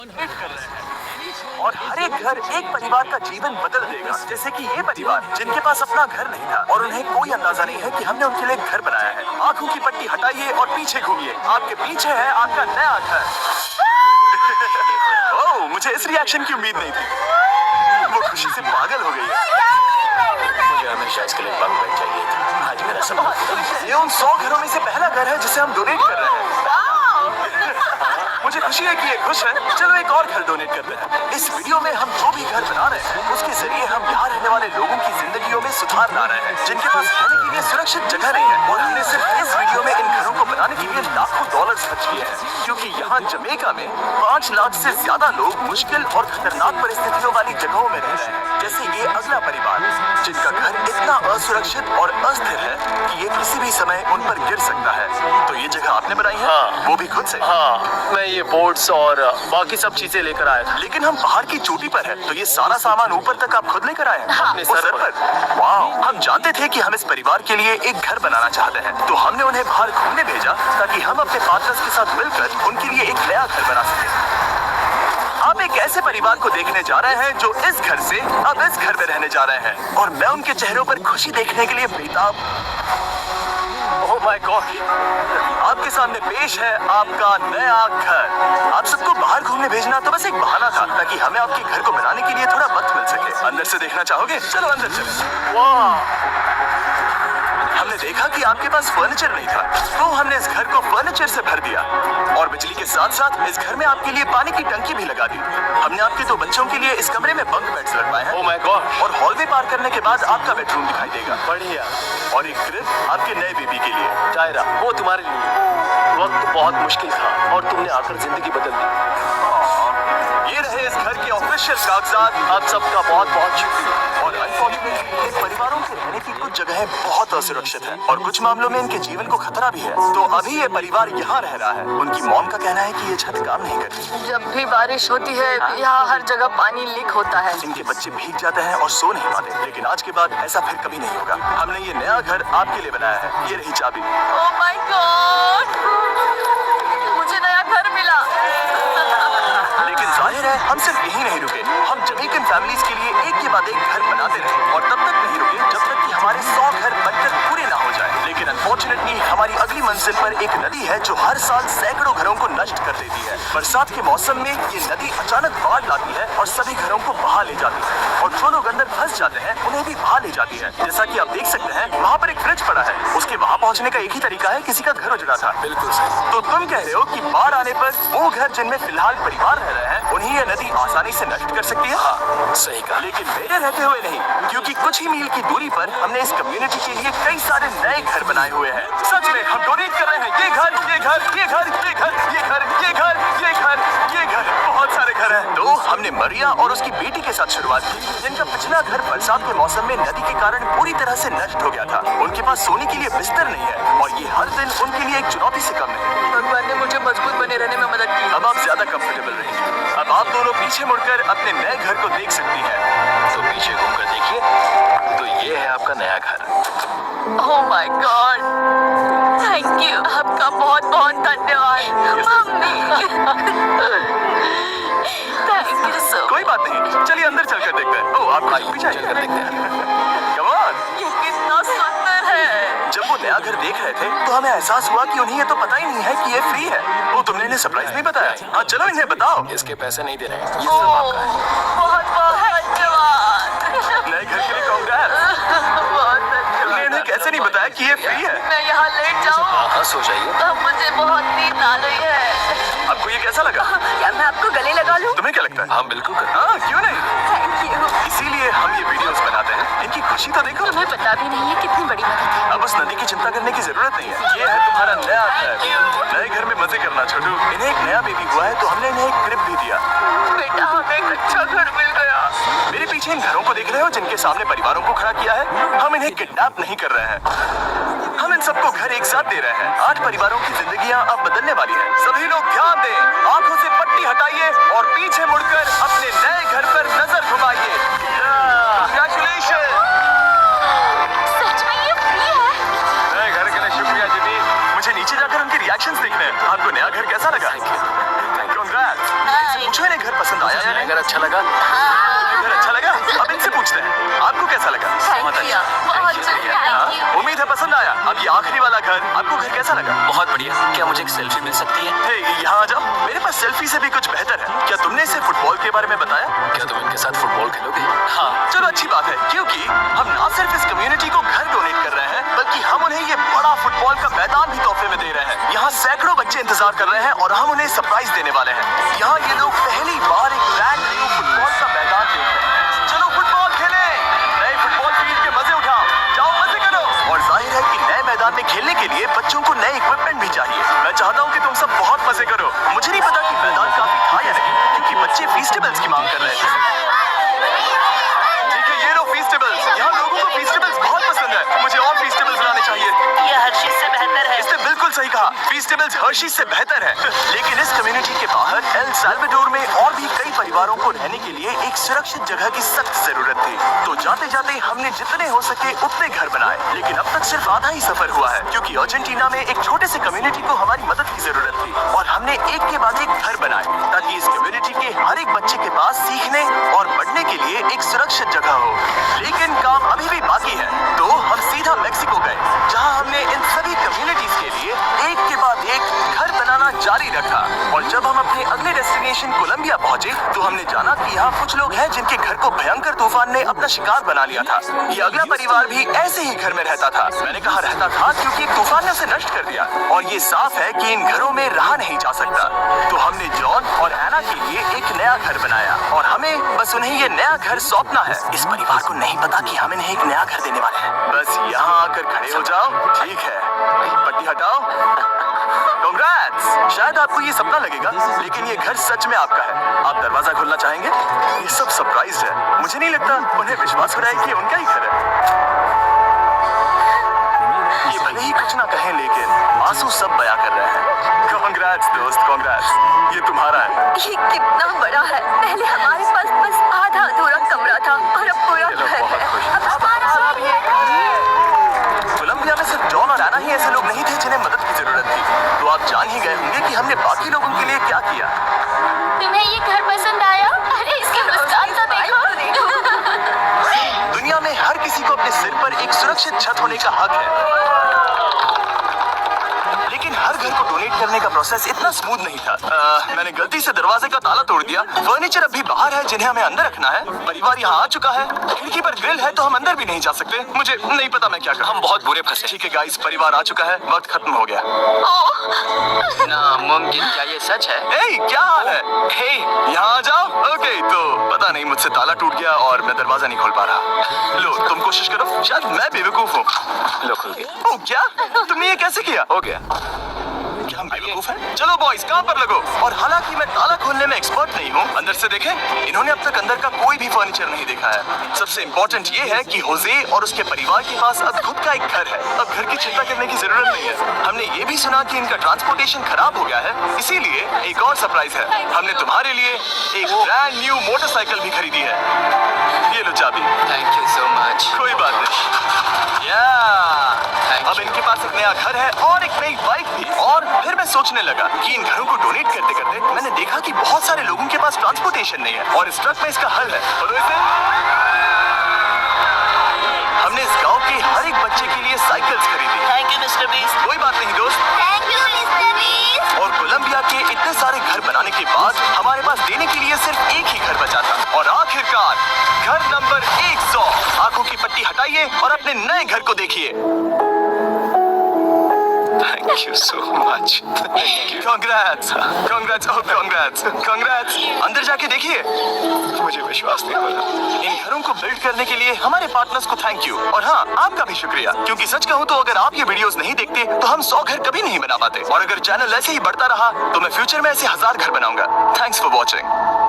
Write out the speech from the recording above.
Wait कर रहे हैं और हर एक घर एक परिवार का जीवन बदल देगा। जैसे कि ये परिवार जिनके पास अपना घर नहीं था और उन्हें कोई अंदाजा नहीं है कि हमने उनके लिए घर बनाया है। आंखों की पट्टी हटाइए और पीछे घूमिए। आपके पीछे है आपका नया घर। ओह, मुझे इस रिएक्शन की उम्मीद नहीं थी। वो खुशी से पागल हो गई है। मुझे हमेशा इसके लिए बंक बेड चाहिए था। आज मेरा सपना। ये उन 100 घरों में से पहला घर है जिसे हम डोनेट कर रहे हैं। मुझे खुशी है कि ये खुश है। चलो एक और घर डोनेट करते हैं। इस वीडियो में हम जो भी घर बना रहे हैं उसके जरिए हम यहाँ रहने वाले लोगों की जिंदगियों में सुधार ला रहे हैं जिनके पास रहने के लिए सुरक्षित जगह नहीं है। और हमने सिर्फ इस वीडियो में इन घरों को बनाने के लिए लाखों डॉलर्स खर्च किए हैं, क्योंकि यहाँ जमैका में 5 लाख से ज्यादा लोग मुश्किल और खतरनाक परिस्थितियों वाली जगहों में रह रहे हैं। जैसे ये अगला परिवार जिनका घर इतना असुरक्षित और अस्थिर है कि ये किसी भी समय उन पर गिर सकता है। तो ये जगह आपने बनाई है? हाँ। वो भी खुद से? हाँ, मैं ये बोर्ड्स और बाकी सब चीजें लेकर आया था। लेकिन हम पहाड़ की चोटी पर हैं, तो ये सारा सामान ऊपर तक आप खुद लेकर आए हैं? अपने वो सर पर। वाह, हम जानते थे कि हम इस परिवार के लिए एक घर बनाना चाहते हैं, तो हमने उन्हें बाहर घूमने भेजा ताकि हम अपने पार्टनर्स के साथ मिलकर उनके लिए एक नया घर बना सकें। आप एक ऐसे परिवार को देखने जा रहे हैं जो इस घर से अब इस घर में रहने जा रहे हैं, और मैं उनके चेहरों पर खुशी देखने के लिए बेताब। ओह माय गॉड, आपके सामने पेश है आपका नया घर। आप सबको बाहर घूमने भेजना तो बस एक बहाना था ताकि हमें आपके घर को बनाने के लिए थोड़ा वक्त मिल सके। अंदर से देखना चाहोगे? चलो अंदर चलें। वाह, हमने देखा कि आपके पास फर्नीचर नहीं था, तो हमने इस घर को फर्नीचर से भर दिया और बिजली के साथ साथ इस घर में आपके लिए पानी की टंकी भी लगा दी। हमने आपके 2 बच्चों के लिए इस कमरे में बंक बेड्स लगवाए हैं। ओह माय गॉड, और हॉलवे पार करने के बाद आपका बेडरूम दिखाई देगा। बढ़िया। और एक ग्रिल आपके नए बेबी के लिए। टायरा, वो तुम्हारे लिए। वक्त बहुत मुश्किल था और तुमने आकर जिंदगी बदल दी। ये रहे इस घर के ऑफिशियल कागजात। आप सबका बहुत बहुत शुक्रिया। और अनफॉर्चुनेटली इन परिवारों के रहने की कुछ जगहें बहुत असुरक्षित हैं और कुछ मामलों में इनके जीवन को खतरा भी है। तो अभी ये परिवार यहाँ रह रहा है। उनकी मॉम का कहना है कि ये छत काम नहीं करती। जब भी बारिश होती है यहाँ हर जगह पानी लीक होता है। इनके बच्चे भीग जाते हैं और सो नहीं पाते। लेकिन आज के बाद ऐसा फिर कभी नहीं होगा। हमने ये नया घर आपके लिए बनाया है। ये रही चाबी। ओह माय गॉड, मुझे नया घर मिला। लेकिन जाहिर है हम सिर्फ यही नहीं रुके। हम जमैकन फैमिलीज के लिए एक के बाद एक घर बनाते रहे और तब तक नहीं रुके जब तक कि हमारे 100 घर बनकर पूरे ना हो जाए। लेकिन अनफॉर्चुनेटली हमारी अगली मंजिल पर एक नदी है जो हर साल सैकड़ों घरों को नष्ट कर देती है। बरसात के मौसम में ये नदी अचानक बाढ़ लाती है और सभी घरों को बहा ले जाती है, और जो लोग अंदर फंस जाते हैं उन्हें भी बहा ले जाती है। जैसा कि आप देख सकते हैं वहाँ पर एक फ्रिज पड़ा है। उसके वहाँ पहुँचने का एक ही तरीका है, किसी का घर उजड़ा था। बिल्कुल सही। तो तुम कह रहे हो कि बाढ़ आने पर वो घर जिनमें फिलहाल परिवार रह रहे हैं उन्हें ये नदी आसानी से नष्ट कर सकती है? हाँ, सही कहा। लेकिन मेरे रहते हुए नहीं, क्योंकि कुछ ही मील की दूरी पर हमने इस कम्युनिटी के लिए कई सारे नए घर बनाए हुए हैं। सच में हम डोनेट कर रहे हैं। ये घर, ये घर, ये घर, ये घर, ये घर, ये घर, ये घर, ये घर, बहुत सारे घर हैं। तो हमने मरिया और उसकी बेटी के साथ शुरुआत की, जिनका पिछला घर बरसात के मौसम में नदी के कारण पूरी तरह से नष्ट हो गया था। उनके पास सोने के लिए बिस्तर नहीं है और ये हर दिन उनके लिए एक चुनौती से कम नहीं। भगवान ने मुझे मजबूत बने रहने में मदद की। अब आप ज्यादा कंफर्टेबल रहेंगे। अब आप दोनों पीछे मुड़कर अपने नए घर को देख सकती हैं। तो पीछे घूमकर देखिए, तो ये है आपका नया घर। Oh my God, thank you. आपका बहुत बहुत धन्यवाद मम्मी। Thank you so. कोई बात नहीं, चलिए अंदर चलकर देखते हैं। ओह, आप आइए पीछे चलकर देखते हैं। Come on। ये कितना सुंदर है। जब वो नया घर देख रहे थे तो हमें एहसास हुआ कि उन्हें ये तो पता ही नहीं है कि ये फ्री है। वो तुमने इन्हें सरप्राइज नहीं बताया? हाँ, चलो इन्हें बताओ। इसके पैसे नहीं दे रहे हैं, ये सब आपका है। बहुत बहुत धन्यवाद। नए घर के लिए कांग्रेस। बहुत तुमने धन्यवाद। इन्हें कैसे नहीं बताया कि ये फ्री है? मैं यहाँ लेट जाऊँ? हाँ, सो जाइए। अब मुझे बहुत नींद आ रही है। आपको ये कैसा लगा? क्या मैं आपको गले लगा लूं? तुम्हें क्या लगता है? हाँ, बिल्कुल कर। हाँ, क्यों नहीं? Thank you. इसीलिए हम ये वीडियोस बनाते हैं। इनकी खुशी तो देखो। तुम्हें पता भी नहीं है कितनी बड़ी मदद है। अब उस नदी की चिंता करने की जरूरत नहीं है। ये है तुम्हारा नया घर। नए घर में मजे करना छोटू। इन्हें एक नया बेबी हुआ है तो हमने इन्हें एक क्रिब भी दिया। बेटा, हमें एक अच्छा घर मिल गया। मेरे पीछे इन घरों को देख रहे हो जिनके सामने परिवारों को खड़ा किया है? हम इन्हें किडनैप नहीं कर रहे हैं। हम इन सबको घर एक साथ दे रहे हैं। 8 परिवारों की जिंदगियां अब बदलने वाली हैं। सभी लोग ध्यान दें, आंखों से पट्टी हटाइए और पीछे मुड़कर अपने नए घर पर नजर घुमाइए। Congratulations! सच में ये फ्री है? नए घर के लिए शुक्रिया जिमी। मुझे नीचे जाकर उनके रिएक्शंस देखने हैं। आपको नया घर कैसा लगा? Congrats! पूछो इन्हें अगर अच्छा लगा। अगर अच्छा लगा अब इनसे पूछते हैं आपको कैसा लगा। बहुत हाँ, उम्मीद है पसंद आया। अब ये आखिरी वाला घर, आपको घर कैसा लगा। बहुत बढ़िया। क्या मुझे एक सेल्फी मिल सकती है? हे, यहाँ आ जाओ। मेरे पास सेल्फी से भी कुछ बेहतर है। क्या तुमने इसे फुटबॉल के बारे में बताया। क्या तुम इनके साथ फुटबॉल खेलोगे? हाँ चलो अच्छी बात है, क्योंकि हम ना सिर्फ इस कम्युनिटी को घर डोनेट कर रहे हैं बल्कि हम उन्हें ये बड़ा फुटबॉल का मैदान भी तोहफे में दे रहे हैं। यहाँ सैकड़ों बच्चे इंतजार कर रहे हैं और हम उन्हें सरप्राइज देने वाले हैं। यहाँ ये लोग पहली बार एक ब्रांड न्यू फुटबॉल का मैदान देख रहे हैं। चलो फुटबॉल खेलें, नए फुटबॉल फील्ड के मजे उठाओ, जाओ मजे करो। और जाहिर है कि नए मैदान में खेलने के लिए बच्चों को नए इक्विपमेंट भी चाहिए। मैं चाहता हूँ कि तुम सब बहुत मजे करो। मुझे नहीं पता कि मैदान काफी था या नहीं, क्योंकि बच्चे फेस्टिवल्स की मांग कर रहे थे। ठीक है ये लो फेस्टिवल्स। यहाँ लोगों को फेस्टिवल्स बहुत पसंद है। मुझे और फेस्टिवल्स लाने चाहिए। ये हर चीज से बेहतर है। इसने बिल्कुल सही कहा, फेस्टिवल्स हर्शीज से बेहतर है। लेकिन इस कम्युनिटी के बाहर एल साल्वाडोर में और भी कई परिवारों को रहने के लिए एक सुरक्षित जगह की सख्त जरूरत थी। तो जाते जाते हमने जितने हो सके उतने घर बनाए। लेकिन अब तक सिर्फ आधा ही सफर हुआ है, क्योंकि अर्जेंटीना में एक छोटे से कम्युनिटी को हमारी मदद की जरूरत थी। और हमने एक के बाद एक घर बनाए ताकि इस कम्युनिटी के हर एक बच्चे के पास सीखने और बढ़ने के लिए एक सुरक्षित जगह हो। लेकिन काम अभी भी बाकी है, तो हम सीधा मेक्सिको गए, जहां हमने इन सभी कम्युनिटीज के लिए एक के बाद एक घर बनाना जारी रखा। और जब हम अपने अगले डेस्टिनेशन कोलंबिया पहुंचे तो हमने जाना कि यहाँ कुछ लोग हैं जिनके घर को भयंकर तूफान ने अपना शिकार बना लिया था। ये अगला परिवार भी ऐसे ही घर में रहता था। मैंने कहा रहता था क्योंकि एक तूफान ने उसे नष्ट कर दिया और ये साफ है कि इन घरों में रहा नहीं जा सकता। तो हमने जॉन और एना के लिए एक नया घर बनाया और हमें बस उन्हें ये नया घर सौंपना है। इस परिवार को नहीं पता कि हम इन्हें एक नया घर देने वाले हैं। बस यहाँ आकर खड़े हो जाओ। ठीक है, पट्टी हटाओ। कांग्रेट्स। शायद आपको ये सपना लगेगा, लेकिन ये घर सच में आपका है। आप दरवाजा खोलना चाहेंगे? ये सब सरप्राइज है। मुझे नहीं लगता उन्हें विश्वास हो रहा है कि ये उनका ही घर है। ये भले ही कुछ ना कहें, लेकिन आंसू सब बयां कर रहे हैं। कांग्रेट्स दोस्त, कांग्रेट्स। ये तुम्हारा है। ये कितना बड़ा है। पहले हमारे पास बस आधा अधूरा कमरा था और अब पूरा चलो, घर बहुत है। खुश। अब हमारा भी है। कोलंबिया में सिर्फ जॉन और एना ही ऐसे लोग नहीं थे जिन्हें मदद की जरूरत थी। तो आप जान ही गए होंगे कि हमने बाकी लोगों के लिए क्या किया। तुम्हें ये घर पसंद आया? अरे इसकी मुस्कान तो देखो। दुनिया में हर किसी को अपने सिर पर एक सुरक्षित छत होने का हक है, लेकिन हर घर को डोनेट करने का प्रोसेस इतना स्मूथ नहीं था। मैंने गलती से दरवाजे का ताला तोड़ दिया। फर्नीचर अभी बाहर है जिन्हें हमें अंदर रखना है। परिवार यहाँ आ चुका है। खिड़की पर ग्रिल है तो हम अंदर भी नहीं जा सकते। मुझे नहीं पता मैं क्या करूं। हम बहुत बुरे फंसे। ठीक है गाइस, परिवार आ चुका है। वक्त खत्म हो गया। नामुमकिन। क्या ये सच है? ए, क्या हाल है? हे, यहाँ आ जाओ। ओके, तो पता नहीं मुझसे ताला टूट गया और मैं दरवाजा नहीं खोल पा रहा। लो तुम कोशिश करो, शायद मैं बेवकूफ हूँ। लो खुल गया। ओ क्या? तुमने ये कैसे किया? हो गया। क्या हम बेवकूफ हैं? चलो बॉयज काम पर लगो। और हालांकि मैं ताला खोलने में एक्सपर्ट नहीं हूँ, अंदर से देखें। इन्होंने अब तक अंदर का कोई भी फर्नीचर नहीं देखा है। सबसे इम्पोर्टेंट ये है कि होजे और उसके परिवार के पास अब खुद का एक घर है। अब घर की चिंता करने की जरूरत नहीं है। हमने ये भी सुना कि इनका ट्रांसपोर्टेशन खराब हो गया है, इसीलिए एक और सरप्राइज है। हमने तुम्हारे लिए एक ब्रांड न्यू मोटरसाइकिल भी खरीदी है। ये लो चाबी। Thank you so much. कोई बात नहीं। या अब इनके पास एक नया घर है और एक नई बाइक भी। और फिर मैं सोचने लगा कि इन घरों को डोनेट करते करते मैंने देखा कि बहुत सारे लोगों के पास ट्रांसपोर्टेशन नहीं है और इस ट्रक में इसका हल है। और वैसे हमने इस गांव के हर एक बच्चे के लिए साइकिल्स खरीदी। Thank you mister beast. कोई बात नहीं दोस्त। Thank you mister beast. और कोलंबिया के इतने सारे घर बनाने के बाद हमारे पास देने के लिए सिर्फ एक ही घर बचा था। और आखिरकार घर नंबर 100। आंखों की पट्टी हटाइए और अपने नए घर को देखिए। Thank you so much. Congrats, congrats, oh congrats, congrats. अंदर जाके देखिए। मुझे विश्वास नहीं हो रहा। इन घरों को बिल्ड करने के लिए हमारे पार्टनर्स को थैंक यू। और हाँ, आपका भी शुक्रिया, क्योंकि सच कहूँ तो अगर आप ये वीडियोस नहीं देखते तो हम 100 घर कभी नहीं बना पाते। और अगर चैनल ऐसे ही बढ़ता रहा तो मैं फ्यूचर में ऐसे 1000 घर बनाऊंगा। Thanks for watching.